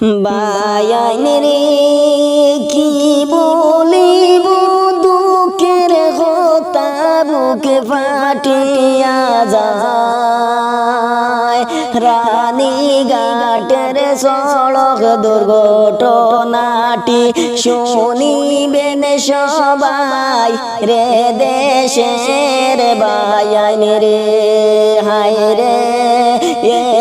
বায়ান রে কি বলিব দুঃখের কথা বুকে ফাটিয়া যায় রানীঘাটের সড়ক দুর্ঘটনাটি শুনিবেন সবাই রে দেশের বায়ান রে হায় রে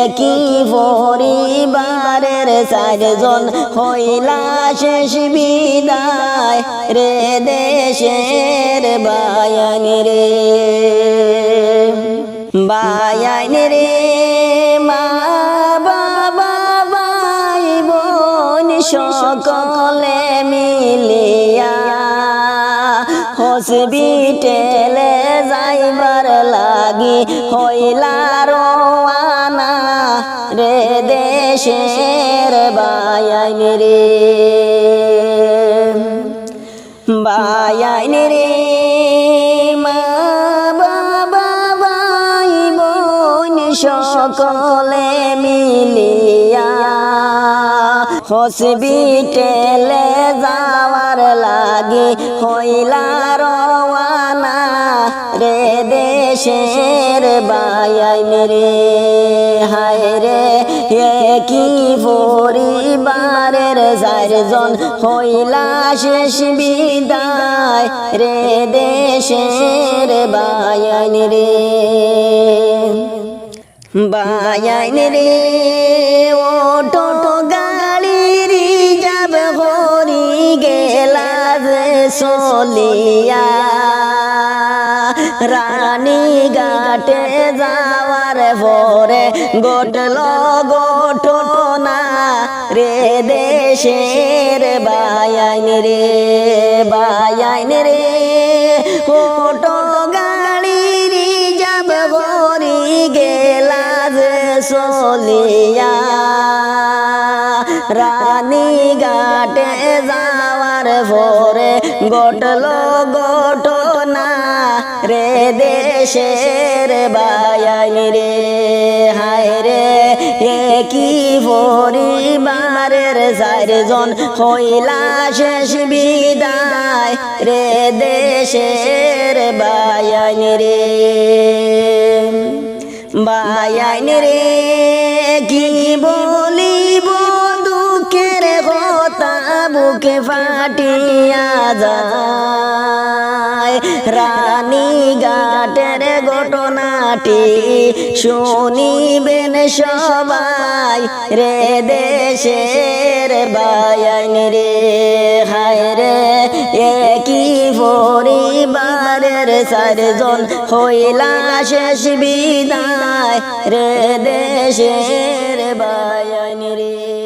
একই পরিবারের চারজন হইলা শেষ বিদায় রে দেশের বায়ান রে বায়ান রে মা বাবা ভাই বোন সকলে মিলিয়া হসপিটালে যাইবার লাগি হইলা রওয়ানা রে দেশের বায়ান রে বায়ান রে মা বাবা ভাই বোন সকলে মিলিয়া হসপিটালে যাওয়ার লাগি হইলা রওয়ানা রে দেশের বায়ান রে হায় রে একই পরিবারের চারজন হইলা শেষ বিদায় রে দেশের বায়ান রে বায়ান রে অটো গাড়ি রিজার্ভ করি গেলা যে চলিয়া রানীঘাটে যাওয়ার পরে ঘটল ঘটনা রে দেশের বায়ান রে বায়ান রে অটো গাড়ি রিজার্ভ করি গেলা যে চলিয়া রানীঘাটে যাওয়ার পরে ঘটল ঘটনা রে দেশের বায়ান রে হায় রে একই পরিবারের চারজন হইলা শেষ বিদায় রে দেশের বায়ান রে বায়ান রে কি বলিব দুঃখের কথা বুকে ফাটিয়া যায় রানীঘাটের ঘটনাটি শুনিবেন সবাই রে দেশের বায়ান রে হায় রে একই পরিবারের চারজন হইলা শেষ বিদায় রে দেশের বায়ান রে।